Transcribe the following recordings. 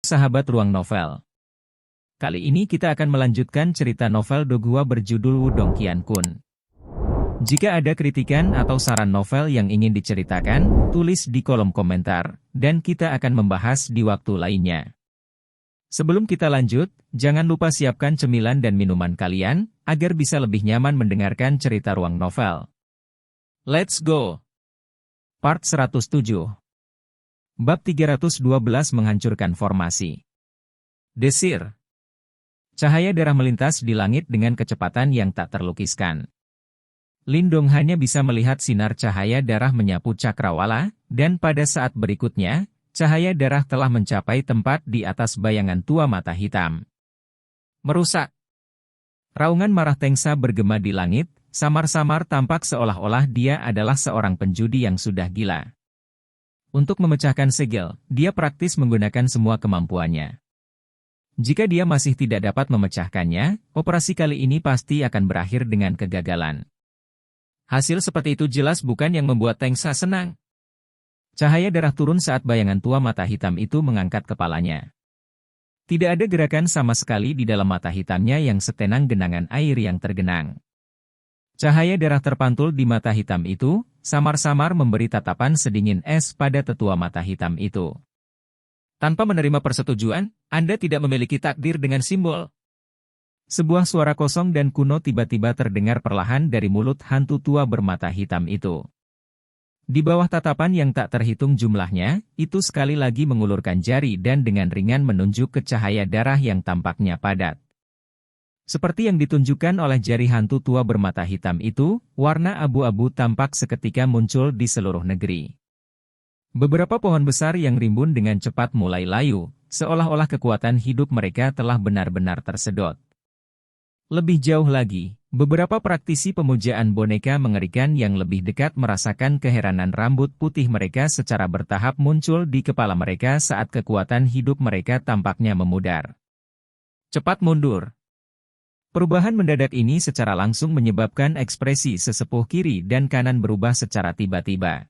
Sahabat Ruang Novel. Kali ini kita akan melanjutkan cerita novel Dogua berjudul Wudong Qiankun. Jika ada kritikan atau saran novel yang ingin diceritakan, tulis di kolom komentar, dan kita akan membahas di waktu lainnya. Sebelum kita lanjut, jangan lupa siapkan cemilan dan minuman kalian, agar bisa lebih nyaman mendengarkan cerita Ruang Novel. Let's go! Part 107. Bab 312 menghancurkan formasi. Desir. Cahaya darah melintas di langit dengan kecepatan yang tak terlukiskan. Lindong hanya bisa melihat sinar cahaya darah menyapu cakrawala, dan pada saat berikutnya, cahaya darah telah mencapai tempat di atas bayangan tua mata hitam. Merusak. Raungan marah Tengsa bergema di langit, samar-samar tampak seolah-olah dia adalah seorang penjudi yang sudah gila. Untuk memecahkan segel, dia praktis menggunakan semua kemampuannya. Jika dia masih tidak dapat memecahkannya, operasi kali ini pasti akan berakhir dengan kegagalan. Hasil seperti itu jelas bukan yang membuat Tengsa senang. Cahaya darah turun saat bayangan tua mata hitam itu mengangkat kepalanya. Tidak ada gerakan sama sekali di dalam mata hitamnya yang setenang genangan air yang tergenang. Cahaya darah terpantul di mata hitam itu, samar-samar memberi tatapan sedingin es pada tetua mata hitam itu. Tanpa menerima persetujuan, Anda tidak memiliki takdir dengan simbol. Sebuah suara kosong dan kuno tiba-tiba terdengar perlahan dari mulut hantu tua bermata hitam itu. Di bawah tatapan yang tak terhitung jumlahnya, itu sekali lagi mengulurkan jari dan dengan ringan menunjuk ke cahaya darah yang tampaknya padat. Seperti yang ditunjukkan oleh jari hantu tua bermata hitam itu, warna abu-abu tampak seketika muncul di seluruh negeri. Beberapa pohon besar yang rimbun dengan cepat mulai layu, seolah-olah kekuatan hidup mereka telah benar-benar tersedot. Lebih jauh lagi, beberapa praktisi pemujaan boneka mengerikan yang lebih dekat merasakan keheranan rambut putih mereka secara bertahap muncul di kepala mereka saat kekuatan hidup mereka tampaknya memudar. Cepat mundur! Perubahan mendadak ini secara langsung menyebabkan ekspresi sesepuh kiri dan kanan berubah secara tiba-tiba.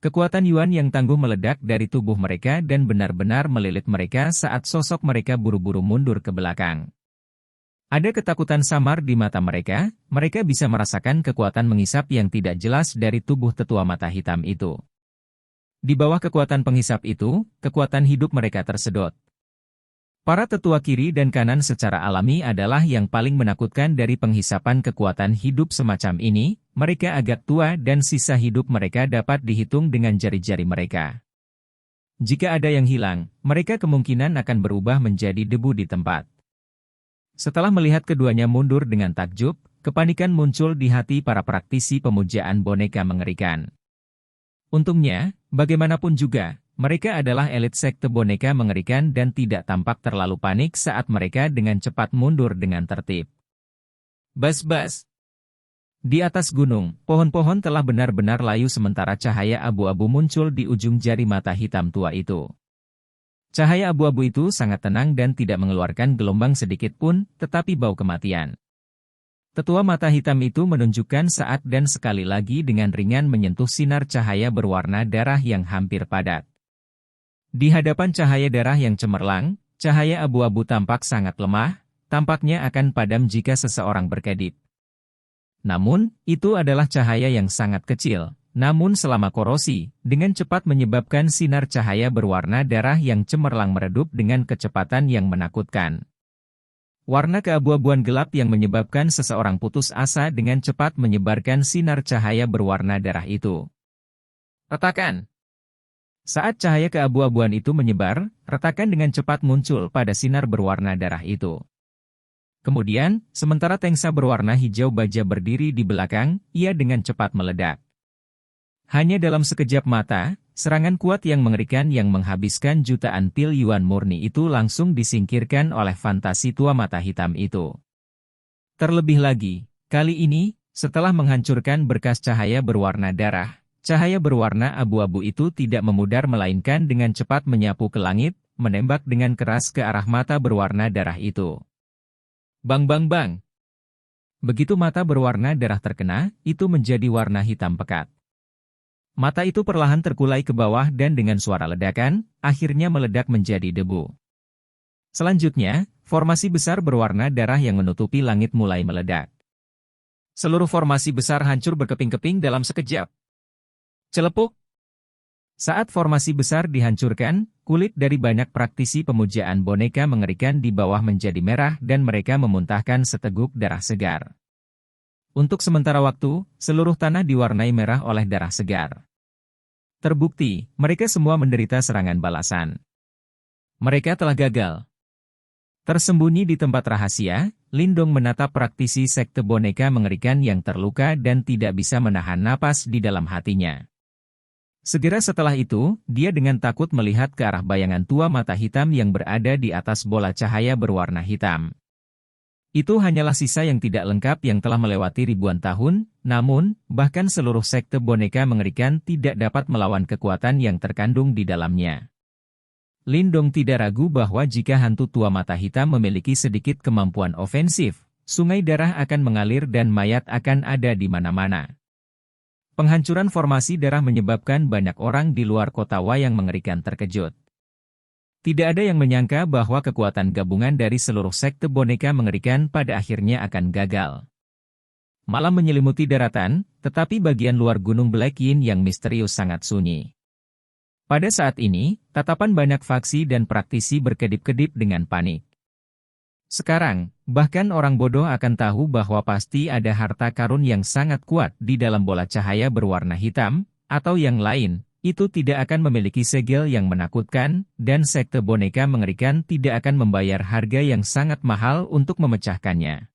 Kekuatan Yuan yang tangguh meledak dari tubuh mereka dan benar-benar melilit mereka saat sosok mereka buru-buru mundur ke belakang. Ada ketakutan samar di mata mereka, mereka bisa merasakan kekuatan menghisap yang tidak jelas dari tubuh tetua mata hitam itu. Di bawah kekuatan penghisap itu, kekuatan hidup mereka tersedot. Para tetua kiri dan kanan secara alami adalah yang paling menakutkan dari penghisapan kekuatan hidup semacam ini, mereka agak tua dan sisa hidup mereka dapat dihitung dengan jari-jari mereka. Jika ada yang hilang, mereka kemungkinan akan berubah menjadi debu di tempat. Setelah melihat keduanya mundur dengan takjub, kepanikan muncul di hati para praktisi pemujaan boneka mengerikan. Untungnya, bagaimanapun juga, mereka adalah elit sekte boneka mengerikan dan tidak tampak terlalu panik saat mereka dengan cepat mundur dengan tertib. Bas-bas. Di atas gunung, pohon-pohon telah benar-benar layu sementara cahaya abu-abu muncul di ujung jari mata hitam tua itu. Cahaya abu-abu itu sangat tenang dan tidak mengeluarkan gelombang sedikit pun, tetapi bau kematian. Tetua mata hitam itu menunjukkan saat dan sekali lagi dengan ringan menyentuh sinar cahaya berwarna darah yang hampir padat. Di hadapan cahaya darah yang cemerlang, cahaya abu-abu tampak sangat lemah, tampaknya akan padam jika seseorang berkedip. Namun, itu adalah cahaya yang sangat kecil, namun selama korosi, dengan cepat menyebabkan sinar cahaya berwarna darah yang cemerlang meredup dengan kecepatan yang menakutkan. Warna keabu-abuan gelap yang menyebabkan seseorang putus asa dengan cepat menyebarkan sinar cahaya berwarna darah itu. Retakan! Saat cahaya keabu-abuan itu menyebar, retakan dengan cepat muncul pada sinar berwarna darah itu. Kemudian, sementara Tengsa berwarna hijau baja berdiri di belakang, ia dengan cepat meledak. Hanya dalam sekejap mata, serangan kuat yang mengerikan yang menghabiskan jutaan pil Yuan murni itu langsung disingkirkan oleh fantasi tua mata hitam itu. Terlebih lagi, kali ini, setelah menghancurkan berkas cahaya berwarna darah, cahaya berwarna abu-abu itu tidak memudar melainkan dengan cepat menyapu ke langit, menembak dengan keras ke arah mata berwarna darah itu. Bang bang bang. Begitu mata berwarna darah terkena, itu menjadi warna hitam pekat. Mata itu perlahan terkulai ke bawah dan dengan suara ledakan, akhirnya meledak menjadi debu. Selanjutnya, formasi besar berwarna darah yang menutupi langit mulai meledak. Seluruh formasi besar hancur berkeping-keping dalam sekejap. Celepuk. Saat formasi besar dihancurkan, kulit dari banyak praktisi pemujaan boneka mengerikan di bawah menjadi merah dan mereka memuntahkan seteguk darah segar. Untuk sementara waktu, seluruh tanah diwarnai merah oleh darah segar. Terbukti, mereka semua menderita serangan balasan. Mereka telah gagal. Tersembunyi di tempat rahasia, Lindong menatap praktisi sekte boneka mengerikan yang terluka dan tidak bisa menahan napas di dalam hatinya. Segera setelah itu, dia dengan takut melihat ke arah bayangan tua mata hitam yang berada di atas bola cahaya berwarna hitam. Itu hanyalah sisa yang tidak lengkap yang telah melewati ribuan tahun, namun, bahkan seluruh sekte boneka mengerikan tidak dapat melawan kekuatan yang terkandung di dalamnya. Lindong tidak ragu bahwa jika hantu tua mata hitam memiliki sedikit kemampuan ofensif, sungai darah akan mengalir dan mayat akan ada di mana-mana. Penghancuran formasi darah menyebabkan banyak orang di luar kota Wayang mengerikan terkejut. Tidak ada yang menyangka bahwa kekuatan gabungan dari seluruh sekte boneka mengerikan pada akhirnya akan gagal. Malam menyelimuti daratan, tetapi bagian luar Gunung Black Yin yang misterius sangat sunyi. Pada saat ini, tatapan banyak faksi dan praktisi berkedip-kedip dengan panik. Sekarang, bahkan orang bodoh akan tahu bahwa pasti ada harta karun yang sangat kuat di dalam bola cahaya berwarna hitam, atau yang lain, itu tidak akan memiliki segel yang menakutkan, dan sekte boneka mengerikan tidak akan membayar harga yang sangat mahal untuk memecahkannya.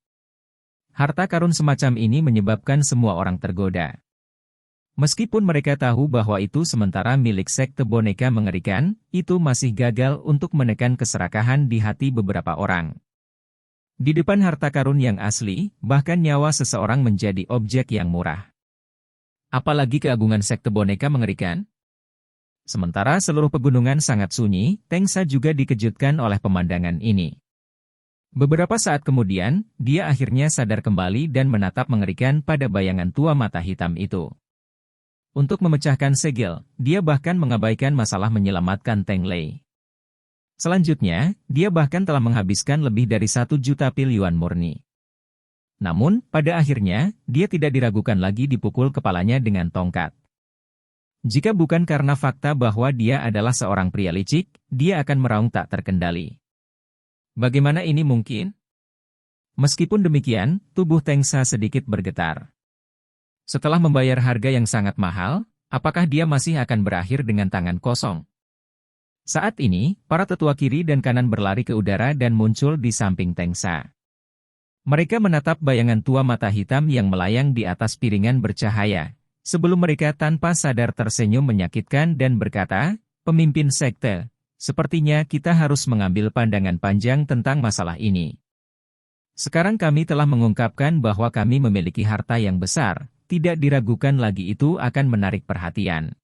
Harta karun semacam ini menyebabkan semua orang tergoda. Meskipun mereka tahu bahwa itu sementara milik sekte boneka mengerikan, itu masih gagal untuk menekan keserakahan di hati beberapa orang. Di depan harta karun yang asli, bahkan nyawa seseorang menjadi objek yang murah. Apalagi keagungan sekte boneka mengerikan? Sementara seluruh pegunungan sangat sunyi, Tengsa juga dikejutkan oleh pemandangan ini. Beberapa saat kemudian, dia akhirnya sadar kembali dan menatap mengerikan pada bayangan tua mata hitam itu. Untuk memecahkan segel, dia bahkan mengabaikan masalah menyelamatkan Teng Lei. Selanjutnya, dia bahkan telah menghabiskan lebih dari 1 juta pil yuan murni. Namun, pada akhirnya, dia tidak diragukan lagi dipukul kepalanya dengan tongkat. Jika bukan karena fakta bahwa dia adalah seorang pria licik, dia akan meraung tak terkendali. Bagaimana ini mungkin? Meskipun demikian, tubuh Tengsa sedikit bergetar. Setelah membayar harga yang sangat mahal, apakah dia masih akan berakhir dengan tangan kosong? Saat ini, para tetua kiri dan kanan berlari ke udara dan muncul di samping Tengsa. Mereka menatap bayangan tua mata hitam yang melayang di atas piringan bercahaya, sebelum mereka tanpa sadar tersenyum menyakitkan dan berkata, "Pemimpin sekte, sepertinya kita harus mengambil pandangan panjang tentang masalah ini. Sekarang kami telah mengungkapkan bahwa kami memiliki harta yang besar. Tidak diragukan lagi itu akan menarik perhatian."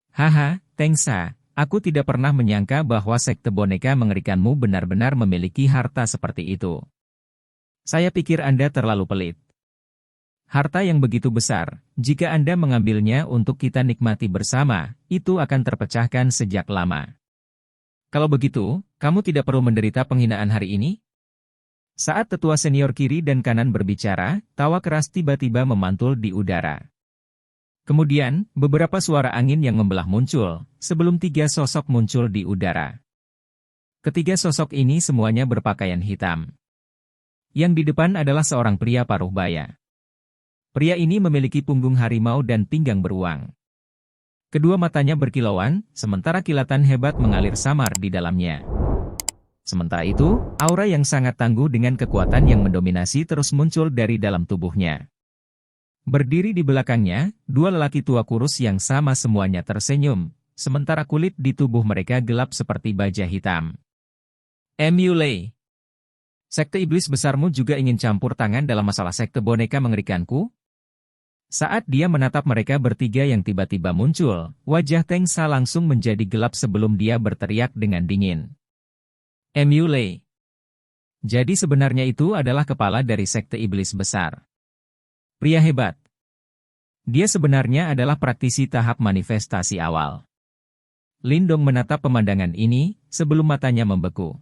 "Haha, Tengsa, aku tidak pernah menyangka bahwa sekte boneka mengerikanmu benar-benar memiliki harta seperti itu. Saya pikir Anda terlalu pelit. Harta yang begitu besar, jika Anda mengambilnya untuk kita nikmati bersama, itu akan terpecahkan sejak lama. Kalau begitu, kamu tidak perlu menderita penghinaan hari ini?" Saat tetua senior kiri dan kanan berbicara, tawa keras tiba-tiba memantul di udara. Kemudian, beberapa suara angin yang membelah muncul, sebelum 3 sosok muncul di udara. Ketiga sosok ini semuanya berpakaian hitam. Yang di depan adalah seorang pria paruh baya. Pria ini memiliki punggung harimau dan pinggang beruang. Kedua matanya berkilauan, sementara kilatan hebat mengalir samar di dalamnya. Sementara itu, aura yang sangat tangguh dengan kekuatan yang mendominasi terus muncul dari dalam tubuhnya. Berdiri di belakangnya, 2 lelaki tua kurus yang sama semuanya tersenyum, sementara kulit di tubuh mereka gelap seperti baja hitam. "Mu Lei, sekte iblis besarmu juga ingin campur tangan dalam masalah sekte boneka mengerikanku?" Saat dia menatap mereka bertiga yang tiba-tiba muncul, wajah Tengsa langsung menjadi gelap sebelum dia berteriak dengan dingin. "Mu Lei. Jadi sebenarnya itu adalah kepala dari sekte iblis besar. Pria hebat. Dia sebenarnya adalah praktisi tahap manifestasi awal. Lindong menatap pemandangan ini, sebelum matanya membeku.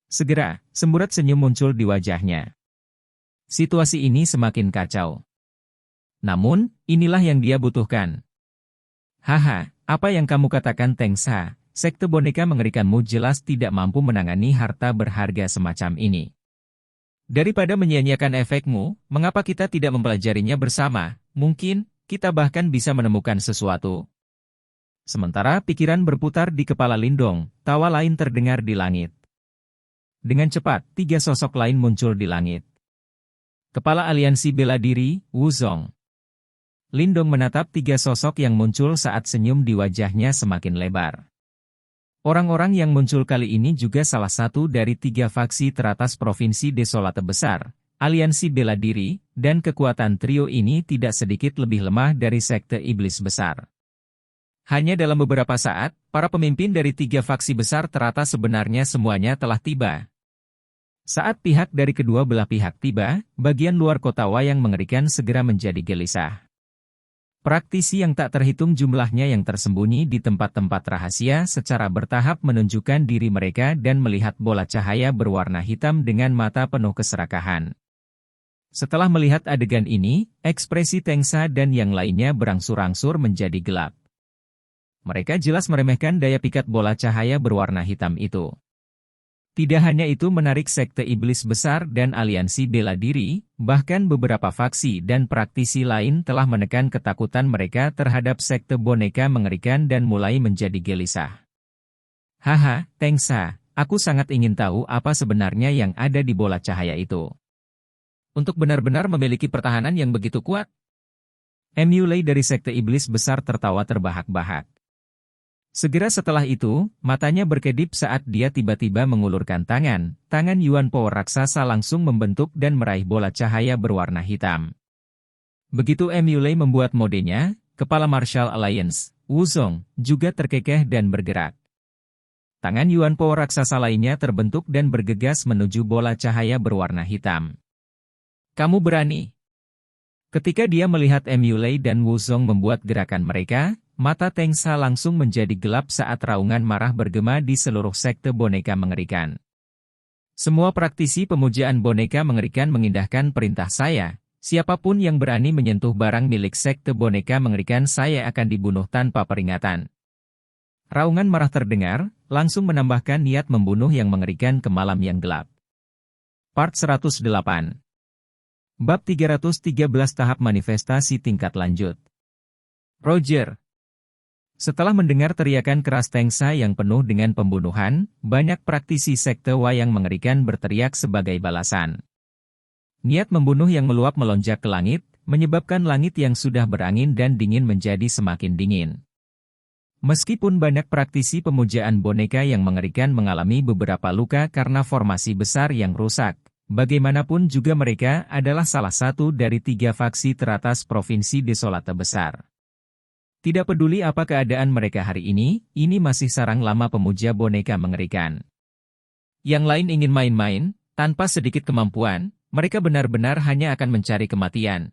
Segera, semburat senyum muncul di wajahnya. Situasi ini semakin kacau. Namun, inilah yang dia butuhkan. Haha, apa yang kamu katakan Teng Sa, sekte boneka mengerikanmu jelas tidak mampu menangani harta berharga semacam ini. Daripada menyia-nyiakan efekmu, mengapa kita tidak mempelajarinya bersama? Mungkin, kita bahkan bisa menemukan sesuatu. Sementara pikiran berputar di kepala Lindong, tawa lain terdengar di langit. Dengan cepat, 3 sosok lain muncul di langit. Kepala Aliansi Bela Diri, Wu Zong. Lindong menatap 3 sosok yang muncul saat senyum di wajahnya semakin lebar. Orang-orang yang muncul kali ini juga salah satu dari 3 faksi teratas Provinsi Desolate Besar, Aliansi Bela Diri, dan kekuatan trio ini tidak sedikit lebih lemah dari Sekte Iblis Besar. Hanya dalam beberapa saat, para pemimpin dari 3 faksi besar teratas sebenarnya semuanya telah tiba. Saat pihak dari kedua belah pihak tiba, bagian luar kota wayang mengerikan segera menjadi gelisah. Praktisi yang tak terhitung jumlahnya yang tersembunyi di tempat-tempat rahasia secara bertahap menunjukkan diri mereka dan melihat bola cahaya berwarna hitam dengan mata penuh keserakahan. Setelah melihat adegan ini, ekspresi Teng Sa dan yang lainnya berangsur-angsur menjadi gelap. Mereka jelas meremehkan daya pikat bola cahaya berwarna hitam itu. Tidak hanya itu menarik Sekte Iblis Besar dan Aliansi Bela Diri, bahkan beberapa faksi dan praktisi lain telah menekan ketakutan mereka terhadap Sekte Boneka mengerikan dan mulai menjadi gelisah. Haha, Teng Sa, aku sangat ingin tahu apa sebenarnya yang ada di bola cahaya itu. Untuk benar-benar memiliki pertahanan yang begitu kuat? Mu Lei dari Sekte Iblis Besar tertawa terbahak-bahak. Segera setelah itu, matanya berkedip saat dia tiba-tiba mengulurkan tangan Yuan Power raksasa langsung membentuk dan meraih bola cahaya berwarna hitam. Begitu Mu Lei membuat modenya, Kepala Martial Alliance, Wu Zong, juga terkekeh dan bergerak. Tangan Yuan Power raksasa lainnya terbentuk dan bergegas menuju bola cahaya berwarna hitam. Kamu berani? Ketika dia melihat Mu Lei dan Wu Zong membuat gerakan mereka, mata Teng Sa langsung menjadi gelap saat raungan marah bergema di seluruh sekte boneka mengerikan. Semua praktisi pemujaan boneka mengerikan mengindahkan perintah saya. Siapapun yang berani menyentuh barang milik sekte boneka mengerikan saya akan dibunuh tanpa peringatan. Raungan marah terdengar, langsung menambahkan niat membunuh yang mengerikan ke malam yang gelap. Part 108. Bab 313 Tahap Manifestasi Tingkat Lanjut. Roger. Setelah mendengar teriakan keras Teng Sa yang penuh dengan pembunuhan, banyak praktisi sekte wayang mengerikan berteriak sebagai balasan. Niat membunuh yang meluap melonjak ke langit, menyebabkan langit yang sudah berangin dan dingin menjadi semakin dingin. Meskipun banyak praktisi pemujaan boneka yang mengerikan mengalami beberapa luka karena formasi besar yang rusak, bagaimanapun juga mereka adalah salah satu dari 3 faksi teratas Provinsi Desolate Besar. Tidak peduli apa keadaan mereka hari ini masih sarang lama pemuja boneka mengerikan. Yang lain ingin main-main, tanpa sedikit kemampuan, mereka benar-benar hanya akan mencari kematian.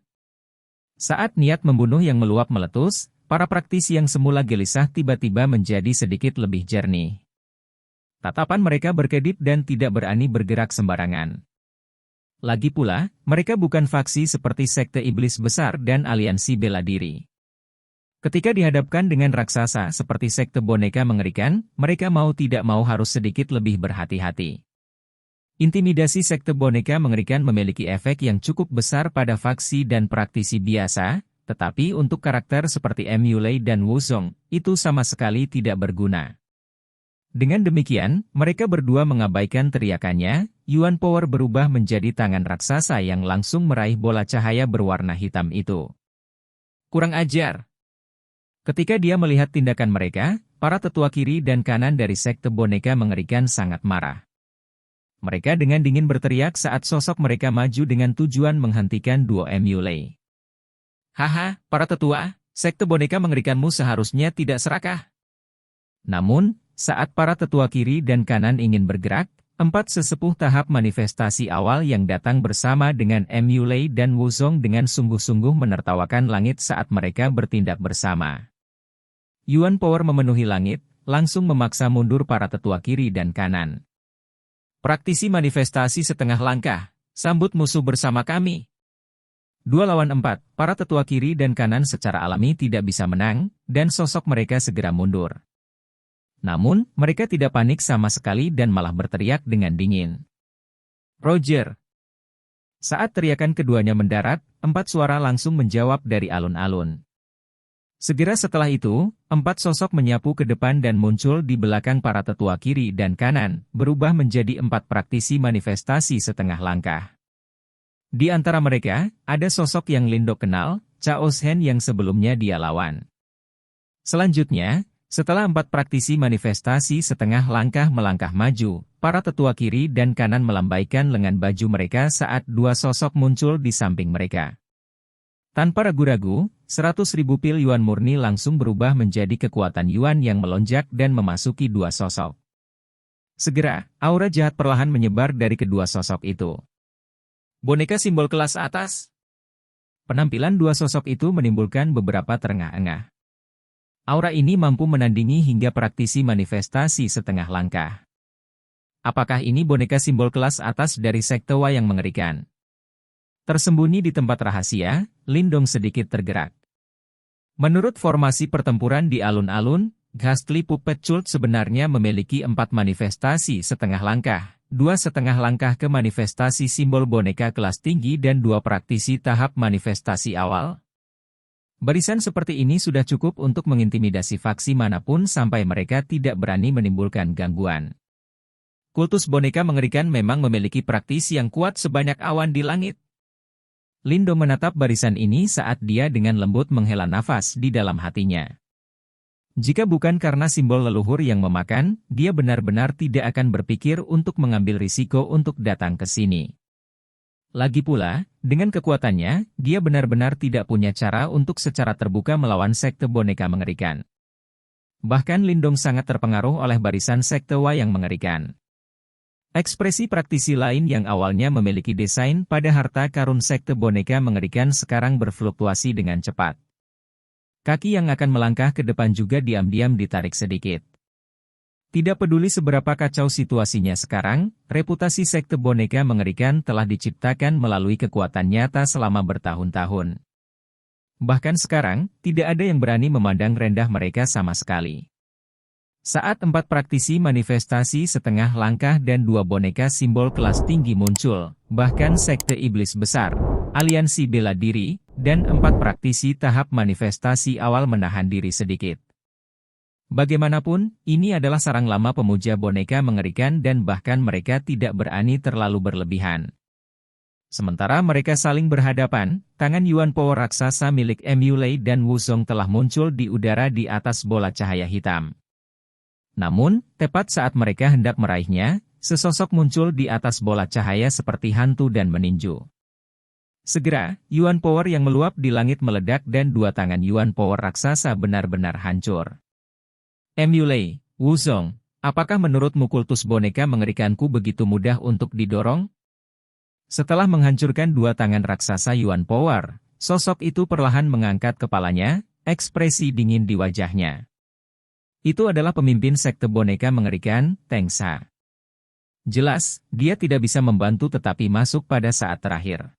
Saat niat membunuh yang meluap meletus, para praktisi yang semula gelisah tiba-tiba menjadi sedikit lebih jernih. Tatapan mereka berkedip dan tidak berani bergerak sembarangan. Lagi pula, mereka bukan faksi seperti Sekte Iblis Besar dan Aliansi Bela Diri. Ketika dihadapkan dengan raksasa seperti Sekte Boneka Mengerikan, mereka mau tidak mau harus sedikit lebih berhati-hati. Intimidasi Sekte Boneka Mengerikan memiliki efek yang cukup besar pada faksi dan praktisi biasa, tetapi untuk karakter seperti Mu Lei dan Wu Zong, itu sama sekali tidak berguna. Dengan demikian, mereka berdua mengabaikan teriakannya, Yuan Power berubah menjadi tangan raksasa yang langsung meraih bola cahaya berwarna hitam itu. Kurang ajar. Ketika dia melihat tindakan mereka, para tetua kiri dan kanan dari Sekte Boneka Mengerikan sangat marah. Mereka dengan dingin berteriak saat sosok mereka maju dengan tujuan menghentikan duo Mu Lei. Haha, para tetua, Sekte Boneka Mengerikanmu seharusnya tidak serakah. Namun, saat para tetua kiri dan kanan ingin bergerak, 4 sesepuh tahap manifestasi awal yang datang bersama dengan Mu Lei dan Wuzong dengan sungguh-sungguh menertawakan langit saat mereka bertindak bersama. Yuan Power memenuhi langit, langsung memaksa mundur para tetua kiri dan kanan. Praktisi manifestasi setengah langkah, sambut musuh bersama kami. 2 lawan 4, para tetua kiri dan kanan secara alami tidak bisa menang, dan sosok mereka segera mundur. Namun, mereka tidak panik sama sekali dan malah berteriak dengan dingin. Roger! Saat teriakan keduanya mendarat, 4 suara langsung menjawab dari alun-alun. Segera setelah itu, 4 sosok menyapu ke depan dan muncul di belakang para tetua kiri dan kanan, berubah menjadi 4 praktisi manifestasi setengah langkah. Di antara mereka, ada sosok yang Lindo kenal, Chaos Hen yang sebelumnya dia lawan. Selanjutnya, setelah 4 praktisi manifestasi setengah langkah melangkah maju, para tetua kiri dan kanan melambaikan lengan baju mereka saat 2 sosok muncul di samping mereka. Tanpa ragu-ragu, 100.000 pil Yuan murni langsung berubah menjadi kekuatan Yuan yang melonjak dan memasuki 2 sosok. Segera, aura jahat perlahan menyebar dari kedua sosok itu. Boneka simbol kelas atas. Penampilan 2 sosok itu menimbulkan beberapa terengah-engah. Aura ini mampu menandingi hingga praktisi manifestasi setengah langkah. Apakah ini boneka simbol kelas atas dari sekte Wei yang mengerikan? Tersembunyi di tempat rahasia, Lindong sedikit tergerak. Menurut formasi pertempuran di alun-alun, Ghastly Puppet Cult sebenarnya memiliki 4 manifestasi setengah langkah, 2 setengah langkah ke manifestasi simbol boneka kelas tinggi dan 2 praktisi tahap manifestasi awal. Barisan seperti ini sudah cukup untuk mengintimidasi faksi manapun sampai mereka tidak berani menimbulkan gangguan. Kultus boneka mengerikan memang memiliki praktisi yang kuat sebanyak awan di langit. Lindo menatap barisan ini saat dia dengan lembut menghela nafas di dalam hatinya. Jika bukan karena simbol leluhur yang memakan, dia benar-benar tidak akan berpikir untuk mengambil risiko untuk datang ke sini. Lagi pula, dengan kekuatannya, dia benar-benar tidak punya cara untuk secara terbuka melawan sekte boneka mengerikan. Bahkan Lindong sangat terpengaruh oleh barisan sekte Wei yang mengerikan. Ekspresi praktisi lain yang awalnya memiliki desain pada harta karun sekte boneka mengerikan sekarang berfluktuasi dengan cepat. Kaki yang akan melangkah ke depan juga diam-diam ditarik sedikit. Tidak peduli seberapa kacau situasinya sekarang, reputasi sekte boneka mengerikan telah diciptakan melalui kekuatan nyata selama bertahun-tahun. Bahkan sekarang, tidak ada yang berani memandang rendah mereka sama sekali. Saat 4 praktisi manifestasi setengah langkah dan 2 boneka simbol kelas tinggi muncul, bahkan sekte iblis besar, aliansi bela diri, dan 4 praktisi tahap manifestasi awal menahan diri sedikit. Bagaimanapun, ini adalah sarang lama pemuja boneka mengerikan dan bahkan mereka tidak berani terlalu berlebihan. Sementara mereka saling berhadapan, tangan Yuan Power raksasa milik Mu Lei dan Wuzong telah muncul di udara di atas bola cahaya hitam. Namun, tepat saat mereka hendak meraihnya, sesosok muncul di atas bola cahaya seperti hantu dan meninju. Segera, Yuan Power yang meluap di langit meledak dan 2 tangan Yuan Power raksasa benar-benar hancur. Mu Lei, Wuzong, apakah menurutmu kultus boneka mengerikanku begitu mudah untuk didorong? Setelah menghancurkan 2 tangan raksasa Yuan Power, sosok itu perlahan mengangkat kepalanya, ekspresi dingin di wajahnya. Itu adalah pemimpin sekte boneka mengerikan, Teng Sa. Jelas, dia tidak bisa membantu tetapi masuk pada saat terakhir.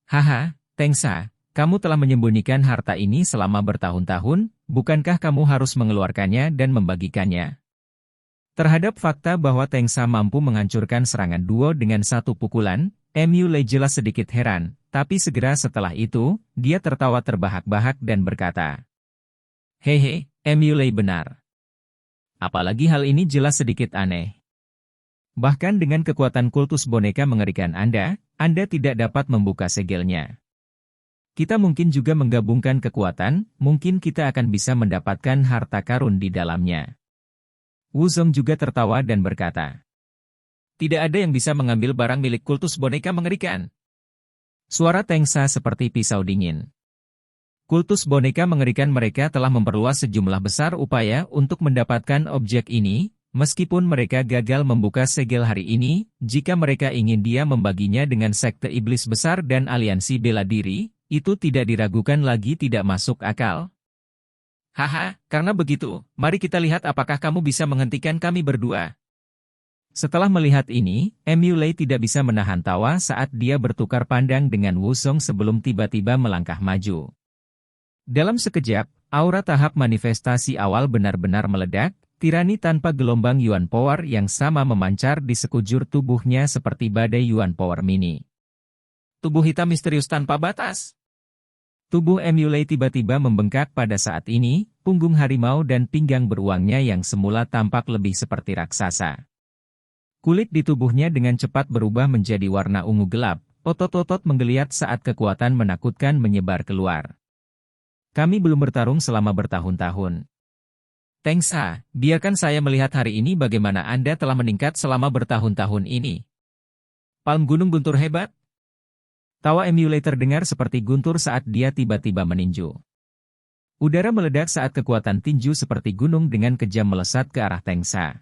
Haha, Teng Sa, kamu telah menyembunyikan harta ini selama bertahun-tahun, bukankah kamu harus mengeluarkannya dan membagikannya? Terhadap fakta bahwa Teng Sa mampu menghancurkan serangan duo dengan 1 pukulan, Mu Lei jelas sedikit heran, tapi segera setelah itu, dia tertawa terbahak-bahak dan berkata, Hehe, Mu Lei benar. Apalagi hal ini jelas sedikit aneh. Bahkan dengan kekuatan kultus boneka mengerikan Anda tidak dapat membuka segelnya. Kita mungkin juga menggabungkan kekuatan, mungkin kita akan bisa mendapatkan harta karun di dalamnya. Wuzong juga tertawa dan berkata, tidak ada yang bisa mengambil barang milik kultus boneka mengerikan. Suara Teng Sa seperti pisau dingin. Kultus boneka mengerikan mereka telah memperluas sejumlah besar upaya untuk mendapatkan objek ini, Meskipun mereka gagal membuka segel hari ini, jika mereka ingin dia membaginya dengan sekte iblis besar dan aliansi bela diri, itu tidak diragukan lagi tidak masuk akal. Haha, karena begitu, mari kita lihat apakah kamu bisa menghentikan kami berdua. Setelah melihat ini, Emulei tidak bisa menahan tawa saat dia bertukar pandang dengan Wuzong sebelum tiba-tiba melangkah maju. Dalam sekejap, aura tahap manifestasi awal benar-benar meledak. Tirani tanpa gelombang Yuan Power yang sama memancar di sekujur tubuhnya seperti badai Yuan Power mini. Tubuh hitam misterius tanpa batas. Tubuh Emulei tiba-tiba membengkak pada saat ini, punggung harimau dan pinggang beruangnya yang semula tampak lebih seperti raksasa. Kulit di tubuhnya dengan cepat berubah menjadi warna ungu gelap, otot-otot menggeliat saat kekuatan menakutkan menyebar keluar. Kami belum bertarung selama bertahun-tahun. Tengsa, biarkan saya melihat hari ini bagaimana Anda telah meningkat selama bertahun-tahun ini. Palm gunung guntur hebat? Tawa Emulei terdengar seperti guntur saat dia tiba-tiba meninju. Udara meledak saat kekuatan tinju seperti gunung dengan kejam melesat ke arah Tengsa.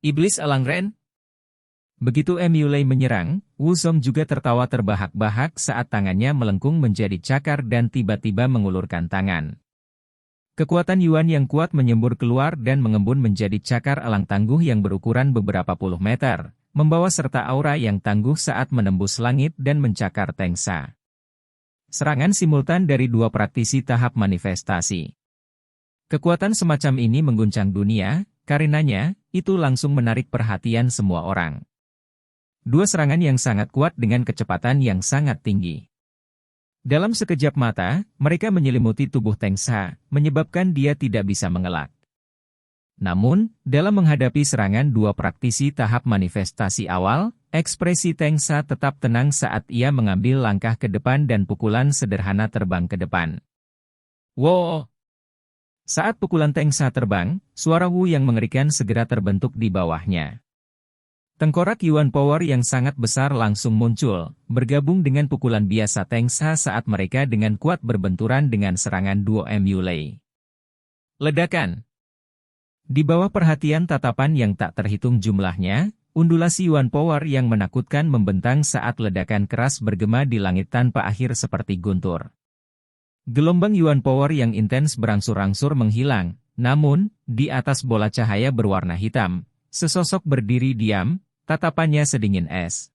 Iblis Elang Ren? Begitu Emulei menyerang, Wuzong juga tertawa terbahak-bahak saat tangannya melengkung menjadi cakar dan tiba-tiba mengulurkan tangan. Kekuatan Yuan yang kuat menyembur keluar dan mengembun menjadi cakar elang tangguh yang berukuran beberapa puluh meter, membawa serta aura yang tangguh saat menembus langit dan mencakar Tengsa. Serangan simultan dari dua praktisi tahap manifestasi. Kekuatan semacam ini mengguncang dunia, karenanya, itu langsung menarik perhatian semua orang. Dua serangan yang sangat kuat dengan kecepatan yang sangat tinggi. Dalam sekejap mata, mereka menyelimuti tubuh Tengsa, menyebabkan dia tidak bisa mengelak. Namun, dalam menghadapi serangan dua praktisi tahap manifestasi awal, ekspresi Tengsa tetap tenang saat ia mengambil langkah ke depan dan pukulan sederhana terbang ke depan. Wow! Saat pukulan Tengsa terbang, suara Wu yang mengerikan segera terbentuk di bawahnya. Tengkorak Yuan Power yang sangat besar langsung muncul, bergabung dengan pukulan biasa Tengsa saat mereka dengan kuat berbenturan dengan serangan duo Emulei. Ledakan. Di bawah perhatian tatapan yang tak terhitung jumlahnya, undulasi Yuan Power yang menakutkan membentang saat ledakan keras bergema di langit tanpa akhir seperti guntur. Gelombang Yuan Power yang intens berangsur-angsur menghilang, namun, di atas bola cahaya berwarna hitam, sesosok berdiri diam, tatapannya sedingin es.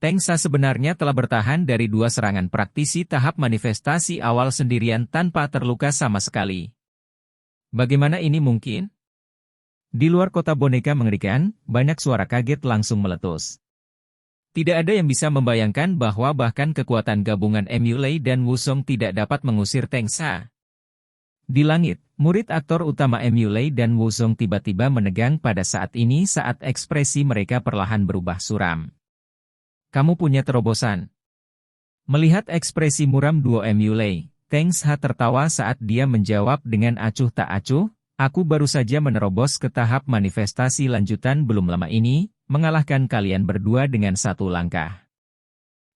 Tengsa sebenarnya telah bertahan dari dua serangan praktisi tahap manifestasi awal sendirian tanpa terluka sama sekali. Bagaimana ini mungkin? Di luar kota boneka mengerikan, banyak suara kaget langsung meletus. Tidak ada yang bisa membayangkan bahwa bahkan kekuatan gabungan Emulei dan Wuzong tidak dapat mengusir Tengsa. Di langit, murid aktor utama Emulei dan Wuzong tiba-tiba menegang pada saat ini saat ekspresi mereka perlahan berubah suram. Kamu punya terobosan. Melihat ekspresi muram duo Emulei, Tengsa tertawa saat dia menjawab dengan acuh tak acuh, aku baru saja menerobos ke tahap manifestasi lanjutan belum lama ini, mengalahkan kalian berdua dengan satu langkah.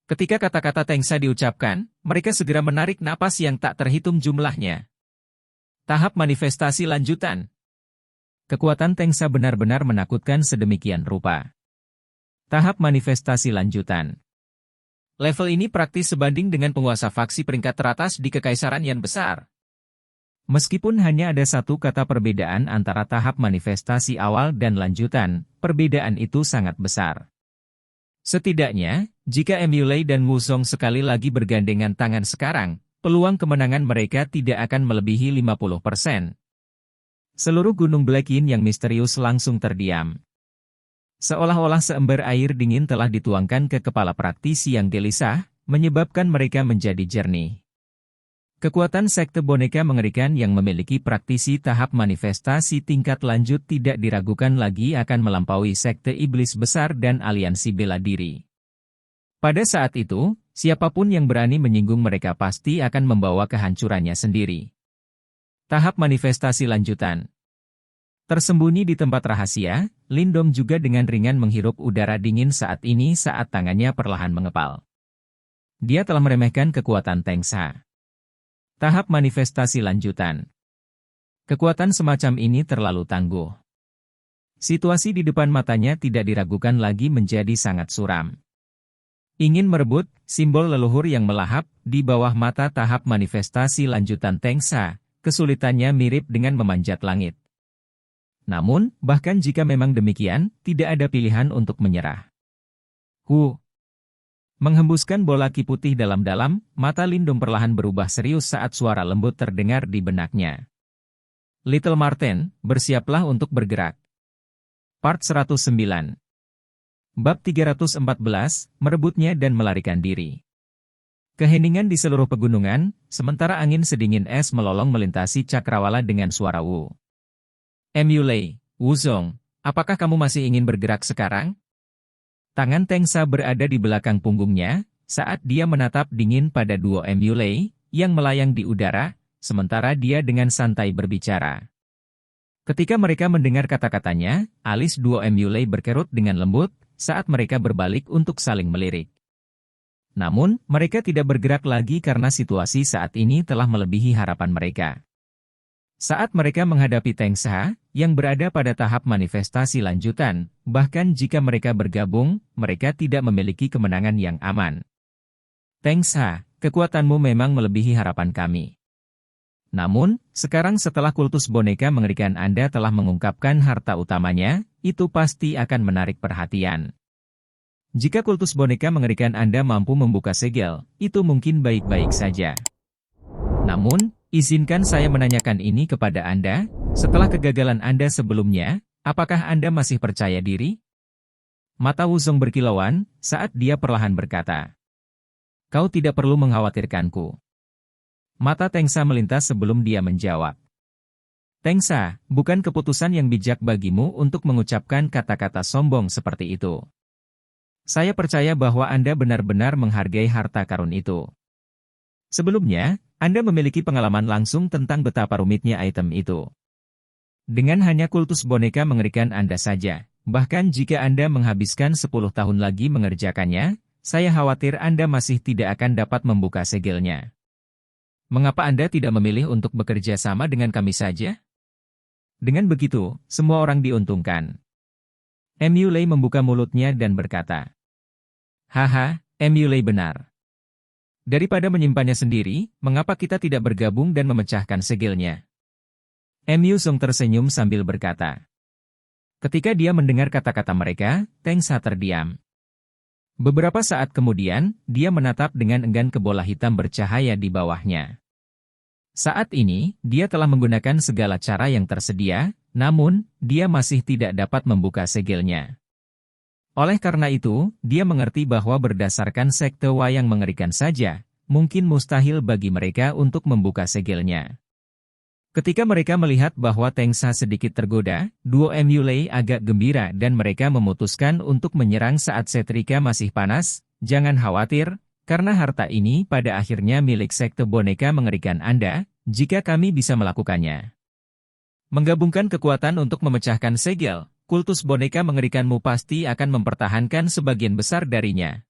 Ketika kata-kata Tengsa diucapkan, mereka segera menarik napas yang tak terhitung jumlahnya. Tahap manifestasi lanjutan. Kekuatan Tengsa benar-benar menakutkan sedemikian rupa. Tahap manifestasi lanjutan. Level ini praktis sebanding dengan penguasa faksi peringkat teratas di Kekaisaran Yan Besar. Meskipun hanya ada satu kata perbedaan antara tahap manifestasi awal dan lanjutan, perbedaan itu sangat besar. Setidaknya, jika Emulei dan Wuzong sekali lagi bergandengan tangan sekarang, peluang kemenangan mereka tidak akan melebihi 50%. Seluruh gunung Blackin yang misterius langsung terdiam. Seolah-olah seember air dingin telah dituangkan ke kepala praktisi yang gelisah, menyebabkan mereka menjadi jernih. Kekuatan sekte boneka mengerikan yang memiliki praktisi tahap manifestasi tingkat lanjut tidak diragukan lagi akan melampaui sekte iblis besar dan aliansi bela diri. Pada saat itu, siapapun yang berani menyinggung mereka pasti akan membawa kehancurannya sendiri. Tahap manifestasi lanjutan. Tersembunyi di tempat rahasia, Lindong juga dengan ringan menghirup udara dingin saat ini saat tangannya perlahan mengepal. Dia telah meremehkan kekuatan Tengsa. Tahap manifestasi lanjutan. Kekuatan semacam ini terlalu tangguh. Situasi di depan matanya tidak diragukan lagi menjadi sangat suram. Ingin merebut, simbol leluhur yang melahap, di bawah mata tahap manifestasi lanjutan Tengsa, kesulitannya mirip dengan memanjat langit. Namun, bahkan jika memang demikian, tidak ada pilihan untuk menyerah. Menghembuskan bola ki putih dalam-dalam, mata Lindung perlahan berubah serius saat suara lembut terdengar di benaknya. Little Marten, bersiaplah untuk bergerak. Part 109. Bab 314, merebutnya dan melarikan diri. Keheningan di seluruh pegunungan, sementara angin sedingin es melolong melintasi cakrawala dengan suara Wu. Mulei, Wuzong, apakah kamu masih ingin bergerak sekarang? Tangan Tengsa berada di belakang punggungnya, saat dia menatap dingin pada duo Mulei, yang melayang di udara, sementara dia dengan santai berbicara. Ketika mereka mendengar kata-katanya, alis duo Mulei berkerut dengan lembut, saat mereka berbalik untuk saling melirik. Namun, mereka tidak bergerak lagi karena situasi saat ini telah melebihi harapan mereka. Saat mereka menghadapi Tengsa, yang berada pada tahap manifestasi lanjutan, bahkan jika mereka bergabung, mereka tidak memiliki kemenangan yang aman. Tengsa, kekuatanmu memang melebihi harapan kami. Namun, sekarang setelah kultus boneka mengerikan Anda telah mengungkapkan harta utamanya, itu pasti akan menarik perhatian. Jika kultus boneka mengerikan Anda mampu membuka segel, itu mungkin baik-baik saja. Namun, izinkan saya menanyakan ini kepada Anda, setelah kegagalan Anda sebelumnya, apakah Anda masih percaya diri? Mata Wuzong berkilauan, saat dia perlahan berkata, "Kau tidak perlu mengkhawatirkanku." Mata Tengsa melintas sebelum dia menjawab. Tengsa, bukan keputusan yang bijak bagimu untuk mengucapkan kata-kata sombong seperti itu. Saya percaya bahwa Anda benar-benar menghargai harta karun itu. Sebelumnya, Anda memiliki pengalaman langsung tentang betapa rumitnya item itu. Dengan hanya kultus boneka mengerikan Anda saja, bahkan jika Anda menghabiskan 10 tahun lagi mengerjakannya, saya khawatir Anda masih tidak akan dapat membuka segelnya. Mengapa Anda tidak memilih untuk bekerja sama dengan kami saja? Dengan begitu, semua orang diuntungkan. Mulei membuka mulutnya dan berkata, "Haha, Mulei benar. Daripada menyimpannya sendiri, mengapa kita tidak bergabung dan memecahkan segelnya?" Wuzong tersenyum sambil berkata. Ketika dia mendengar kata-kata mereka, Tengsa terdiam. Beberapa saat kemudian, dia menatap dengan enggan ke bola hitam bercahaya di bawahnya. Saat ini, dia telah menggunakan segala cara yang tersedia, namun, dia masih tidak dapat membuka segelnya. Oleh karena itu, dia mengerti bahwa berdasarkan sekte wayang mengerikan saja, mungkin mustahil bagi mereka untuk membuka segelnya. Ketika mereka melihat bahwa Tengsa sedikit tergoda, duo Mulei agak gembira dan mereka memutuskan untuk menyerang saat setrika masih panas. Jangan khawatir, karena harta ini pada akhirnya milik sekte boneka mengerikan Anda, jika kami bisa melakukannya. Menggabungkan kekuatan untuk memecahkan segel, kultus boneka mengerikanmu pasti akan mempertahankan sebagian besar darinya.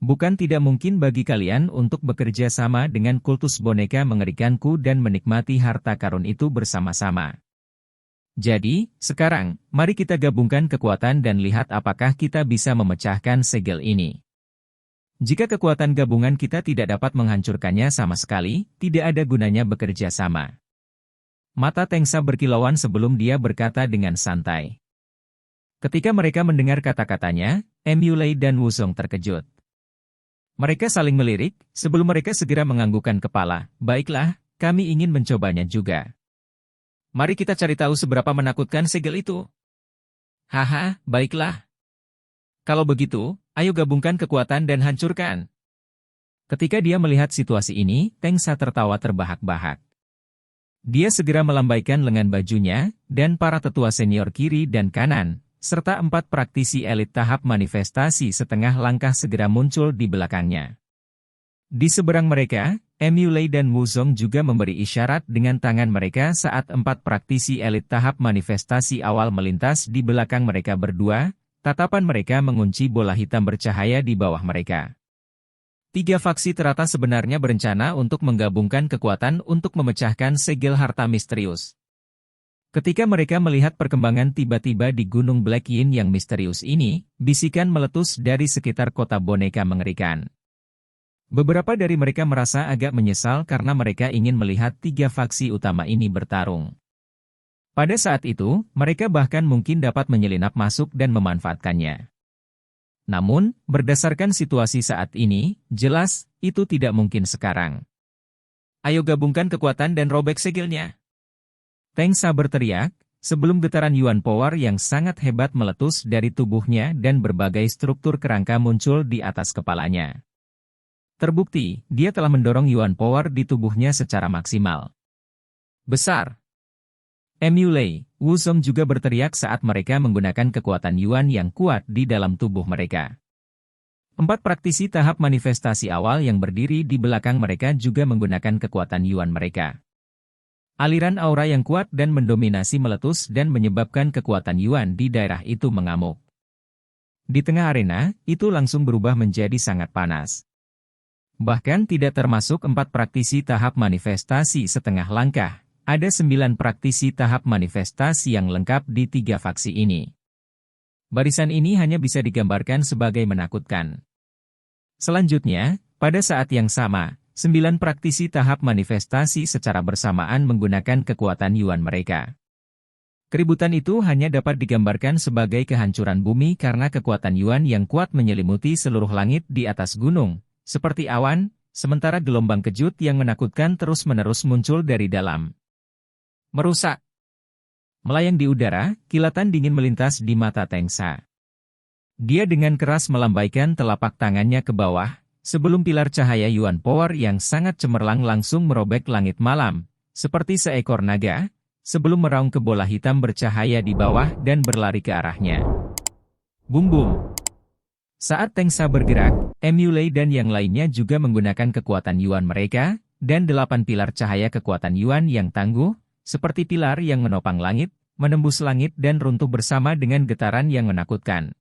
Bukan tidak mungkin bagi kalian untuk bekerja sama dengan kultus boneka mengerikanku dan menikmati harta karun itu bersama-sama. Jadi, sekarang, mari kita gabungkan kekuatan dan lihat apakah kita bisa memecahkan segel ini. Jika kekuatan gabungan kita tidak dapat menghancurkannya sama sekali, tidak ada gunanya bekerja sama. Mata Tengsa berkilauan sebelum dia berkata dengan santai. Ketika mereka mendengar kata-katanya, Mulei dan Wuzong terkejut. Mereka saling melirik, sebelum mereka segera menganggukkan kepala. Baiklah, kami ingin mencobanya juga. Mari kita cari tahu seberapa menakutkan segel itu. Haha, baiklah. Kalau begitu, ayo gabungkan kekuatan dan hancurkan. Ketika dia melihat situasi ini, Tengsa tertawa terbahak-bahak. Dia segera melambaikan lengan bajunya, dan para tetua senior kiri dan kanan, serta 4 praktisi elit tahap manifestasi setengah langkah segera muncul di belakangnya. Di seberang mereka, Mulei dan Wuzong juga memberi isyarat dengan tangan mereka saat 4 praktisi elit tahap manifestasi awal melintas di belakang mereka berdua. Tatapan mereka mengunci bola hitam bercahaya di bawah mereka. 3 faksi teratas sebenarnya berencana untuk menggabungkan kekuatan untuk memecahkan segel harta misterius. Ketika mereka melihat perkembangan tiba-tiba di Gunung Black Yin yang misterius ini, bisikan meletus dari sekitar kota boneka mengerikan. Beberapa dari mereka merasa agak menyesal karena mereka ingin melihat tiga faksi utama ini bertarung. Pada saat itu, mereka bahkan mungkin dapat menyelinap masuk dan memanfaatkannya. Namun, berdasarkan situasi saat ini, jelas, itu tidak mungkin sekarang. Ayo gabungkan kekuatan dan robek segelnya. Teng Sa berteriak, sebelum getaran Yuan Power yang sangat hebat meletus dari tubuhnya dan berbagai struktur kerangka muncul di atas kepalanya. Terbukti, dia telah mendorong Yuan Power di tubuhnya secara maksimal. Besar. Emulei, Wu Zong juga berteriak saat mereka menggunakan kekuatan Yuan yang kuat di dalam tubuh mereka. 4 praktisi tahap manifestasi awal yang berdiri di belakang mereka juga menggunakan kekuatan Yuan mereka. Aliran aura yang kuat dan mendominasi meletus dan menyebabkan kekuatan Yuan di daerah itu mengamuk. Di tengah arena, itu langsung berubah menjadi sangat panas. Bahkan tidak termasuk 4 praktisi tahap manifestasi setengah langkah, ada 9 praktisi tahap manifestasi yang lengkap di 3 faksi ini. Barisan ini hanya bisa digambarkan sebagai menakutkan. Selanjutnya, pada saat yang sama, 9 praktisi tahap manifestasi secara bersamaan menggunakan kekuatan Yuan mereka. Keributan itu hanya dapat digambarkan sebagai kehancuran bumi karena kekuatan Yuan yang kuat menyelimuti seluruh langit di atas gunung, seperti awan, sementara gelombang kejut yang menakutkan terus-menerus muncul dari dalam. Merusak. Melayang di udara, kilatan dingin melintas di mata Teng Sa. Dia dengan keras melambaikan telapak tangannya ke bawah, sebelum pilar cahaya Yuan Power yang sangat cemerlang langsung merobek langit malam, seperti seekor naga, sebelum meraung ke bola hitam bercahaya di bawah dan berlari ke arahnya. Bum-bum. Saat Teng Sa bergerak, Emulei dan yang lainnya juga menggunakan kekuatan Yuan mereka, dan 8 pilar cahaya kekuatan Yuan yang tangguh, seperti pilar yang menopang langit, menembus langit dan runtuh bersama dengan getaran yang menakutkan.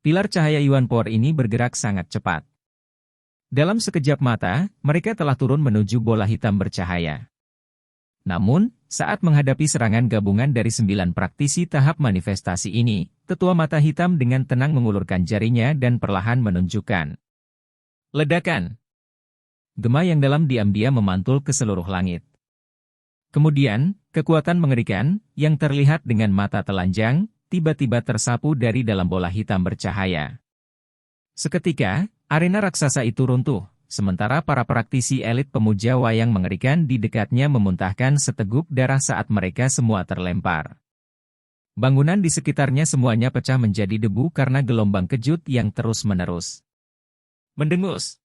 Pilar cahaya Yuan Power ini bergerak sangat cepat. Dalam sekejap mata, mereka telah turun menuju bola hitam bercahaya. Namun, saat menghadapi serangan gabungan dari 9 praktisi tahap manifestasi ini, tetua mata hitam dengan tenang mengulurkan jarinya dan perlahan menunjukkan. Ledakan. Gema yang dalam diam-diam memantul ke seluruh langit. Kemudian, kekuatan mengerikan, yang terlihat dengan mata telanjang, tiba-tiba tersapu dari dalam bola hitam bercahaya. Seketika, arena raksasa itu runtuh, sementara para praktisi elit pemuja wayang mengerikan di dekatnya memuntahkan seteguk darah saat mereka semua terlempar. Bangunan di sekitarnya semuanya pecah menjadi debu karena gelombang kejut yang terus-menerus mendengus.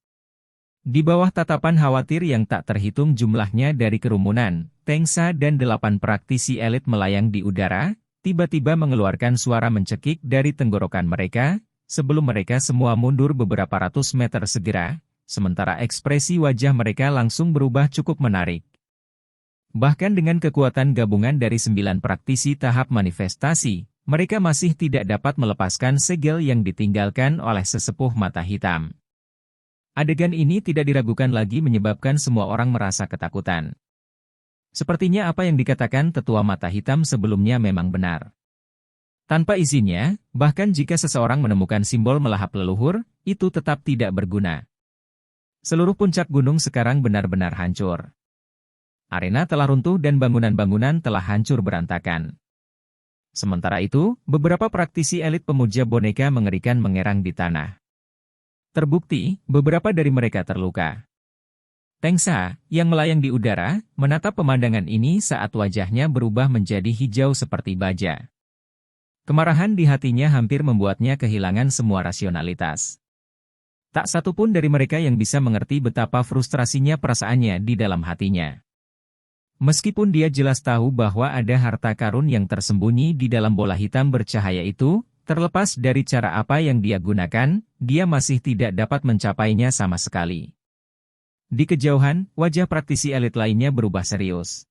Di bawah tatapan khawatir yang tak terhitung jumlahnya dari kerumunan, Teng Sa dan 8 praktisi elit melayang di udara, tiba-tiba mengeluarkan suara mencekik dari tenggorokan mereka, sebelum mereka semua mundur beberapa ratus meter segera, sementara ekspresi wajah mereka langsung berubah cukup menarik. Bahkan dengan kekuatan gabungan dari 9 praktisi tahap manifestasi, mereka masih tidak dapat melepaskan segel yang ditinggalkan oleh sesepuh mata hitam. Adegan ini tidak diragukan lagi menyebabkan semua orang merasa ketakutan. Sepertinya apa yang dikatakan tetua mata hitam sebelumnya memang benar. Tanpa izinnya, bahkan jika seseorang menemukan simbol melahap leluhur, itu tetap tidak berguna. Seluruh puncak gunung sekarang benar-benar hancur. Arena telah runtuh dan bangunan-bangunan telah hancur berantakan. Sementara itu, beberapa praktisi elit pemuja boneka mengerikan mengerang di tanah. Terbukti, beberapa dari mereka terluka. Teng Sa, yang melayang di udara, menatap pemandangan ini saat wajahnya berubah menjadi hijau seperti baja. Kemarahan di hatinya hampir membuatnya kehilangan semua rasionalitas. Tak satu pun dari mereka yang bisa mengerti betapa frustrasinya perasaannya di dalam hatinya. Meskipun dia jelas tahu bahwa ada harta karun yang tersembunyi di dalam bola hitam bercahaya itu, terlepas dari cara apa yang dia gunakan, dia masih tidak dapat mencapainya sama sekali. Di kejauhan, wajah praktisi elit lainnya berubah serius.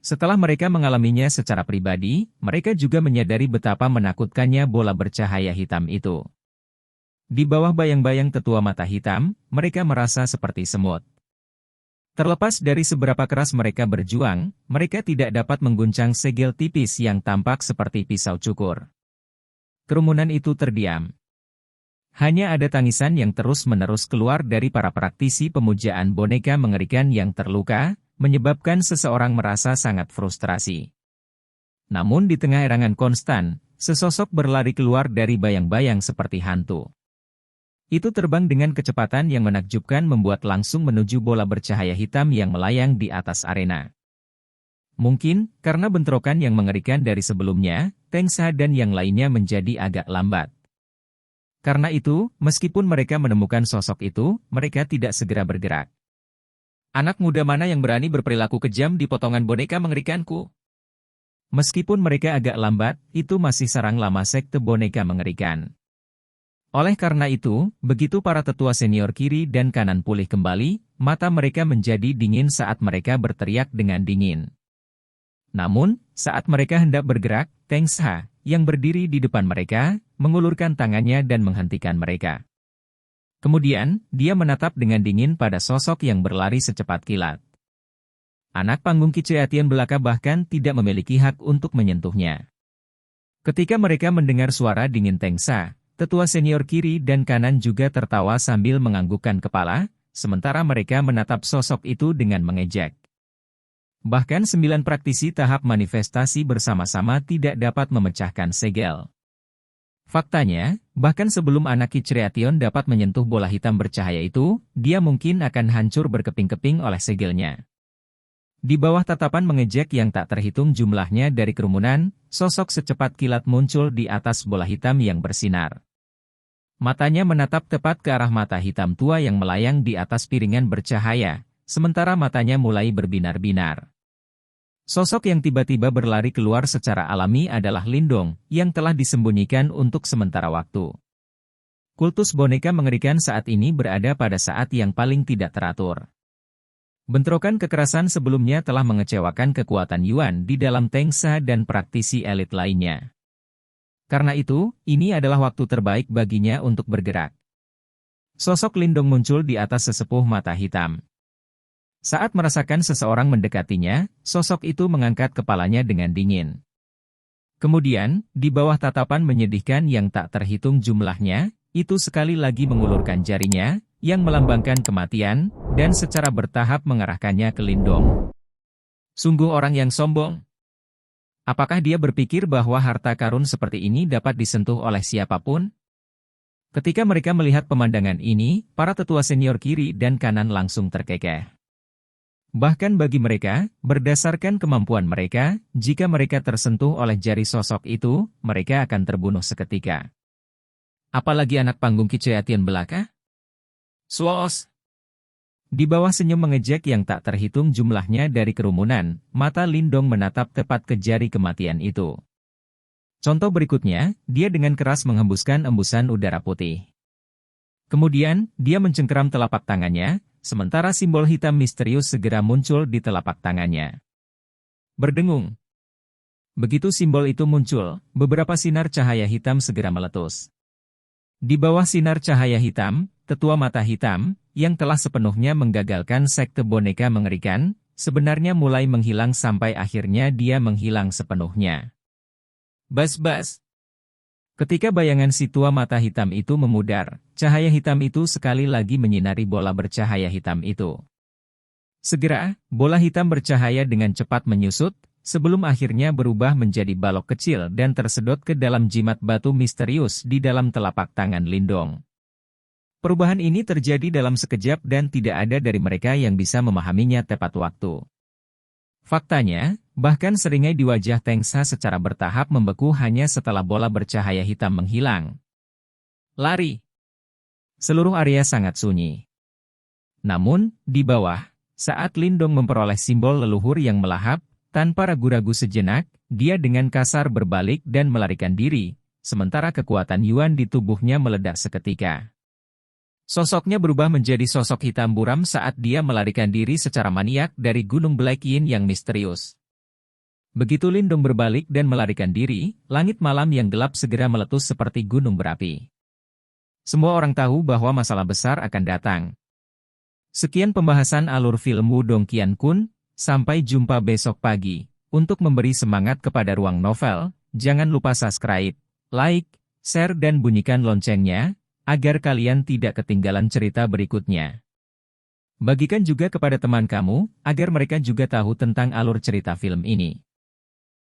Setelah mereka mengalaminya secara pribadi, mereka juga menyadari betapa menakutkannya bola bercahaya hitam itu. Di bawah bayang-bayang tetua mata hitam, mereka merasa seperti semut. Terlepas dari seberapa keras mereka berjuang, mereka tidak dapat mengguncang segel tipis yang tampak seperti pisau cukur. Kerumunan itu terdiam. Hanya ada tangisan yang terus-menerus keluar dari para praktisi pemujaan boneka mengerikan yang terluka, menyebabkan seseorang merasa sangat frustrasi. Namun di tengah erangan konstan, sesosok berlari keluar dari bayang-bayang seperti hantu. Itu terbang dengan kecepatan yang menakjubkan membuat langsung menuju bola bercahaya hitam yang melayang di atas arena. Mungkin, karena bentrokan yang mengerikan dari sebelumnya, Tengsa dan yang lainnya menjadi agak lambat. Karena itu, meskipun mereka menemukan sosok itu, mereka tidak segera bergerak. Anak muda mana yang berani berperilaku kejam di potongan boneka mengerikanku? Meskipun mereka agak lambat, itu masih sarang lama sekte boneka mengerikan. Oleh karena itu, begitu para tetua senior kiri dan kanan pulih kembali, mata mereka menjadi dingin saat mereka berteriak dengan dingin. Namun, saat mereka hendak bergerak, Tengsa, yang berdiri di depan mereka, mengulurkan tangannya dan menghentikan mereka. Kemudian, dia menatap dengan dingin pada sosok yang berlari secepat kilat. Anak panggung Kiceatian belaka bahkan tidak memiliki hak untuk menyentuhnya. Ketika mereka mendengar suara dingin Tengsa, tetua senior kiri dan kanan juga tertawa sambil menganggukkan kepala, sementara mereka menatap sosok itu dengan mengejek. Bahkan 9 praktisi tahap manifestasi bersama-sama tidak dapat memecahkan segel. Faktanya, bahkan sebelum anak Kicreation dapat menyentuh bola hitam bercahaya itu, dia mungkin akan hancur berkeping-keping oleh segelnya. Di bawah tatapan mengejek yang tak terhitung jumlahnya dari kerumunan, sosok secepat kilat muncul di atas bola hitam yang bersinar. Matanya menatap tepat ke arah mata hitam tua yang melayang di atas piringan bercahaya, sementara matanya mulai berbinar-binar. Sosok yang tiba-tiba berlari keluar secara alami adalah Lindong, yang telah disembunyikan untuk sementara waktu. Kultus boneka mengerikan saat ini berada pada saat yang paling tidak teratur. Bentrokan kekerasan sebelumnya telah mengecewakan kekuatan Yuan di dalam Tengsa dan praktisi elit lainnya. Karena itu, ini adalah waktu terbaik baginya untuk bergerak. Sosok Lindong muncul di atas sesepuh mata hitam. Saat merasakan seseorang mendekatinya, sosok itu mengangkat kepalanya dengan dingin. Kemudian, di bawah tatapan menyedihkan yang tak terhitung jumlahnya, itu sekali lagi mengulurkan jarinya, yang melambangkan kematian, dan secara bertahap mengarahkannya ke Lindong. Sungguh orang yang sombong. Apakah dia berpikir bahwa harta karun seperti ini dapat disentuh oleh siapapun? Ketika mereka melihat pemandangan ini, para tetua senior kiri dan kanan langsung terkekeh. Bahkan bagi mereka, berdasarkan kemampuan mereka, jika mereka tersentuh oleh jari sosok itu, mereka akan terbunuh seketika. Apalagi anak panggung Kiceatian belaka? Swos! Di bawah senyum mengejek yang tak terhitung jumlahnya dari kerumunan, mata Lindong menatap tepat ke jari kematian itu. Contoh berikutnya, dia dengan keras menghembuskan embusan udara putih. Kemudian, dia mencengkeram telapak tangannya, sementara simbol hitam misterius segera muncul di telapak tangannya. Berdengung. Begitu simbol itu muncul, beberapa sinar cahaya hitam segera meletus. Di bawah sinar cahaya hitam, tetua mata hitam, yang telah sepenuhnya menggagalkan sekte boneka mengerikan, sebenarnya mulai menghilang sampai akhirnya dia menghilang sepenuhnya. Bas-bas. Ketika bayangan si tua mata hitam itu memudar, cahaya hitam itu sekali lagi menyinari bola bercahaya hitam itu. Segera, bola hitam bercahaya dengan cepat menyusut, sebelum akhirnya berubah menjadi balok kecil dan tersedot ke dalam jimat batu misterius di dalam telapak tangan Lindong. Perubahan ini terjadi dalam sekejap dan tidak ada dari mereka yang bisa memahaminya tepat waktu. Faktanya, bahkan seringai di wajah Tengsa secara bertahap membeku hanya setelah bola bercahaya hitam menghilang. Lari! Seluruh area sangat sunyi. Namun, di bawah, saat Lindong memperoleh simbol leluhur yang melahap, tanpa ragu-ragu sejenak, dia dengan kasar berbalik dan melarikan diri, sementara kekuatan Yuan di tubuhnya meledak seketika. Sosoknya berubah menjadi sosok hitam buram saat dia melarikan diri secara maniak dari Gunung Black Yin yang misterius. Begitu Lindong berbalik dan melarikan diri, langit malam yang gelap segera meletus seperti gunung berapi. Semua orang tahu bahwa masalah besar akan datang. Sekian pembahasan alur film Wudong Qiankun, sampai jumpa besok pagi. Untuk memberi semangat kepada Ruang Novel, jangan lupa subscribe, like, share dan bunyikan loncengnya, agar kalian tidak ketinggalan cerita berikutnya. Bagikan juga kepada teman kamu, agar mereka juga tahu tentang alur cerita film ini.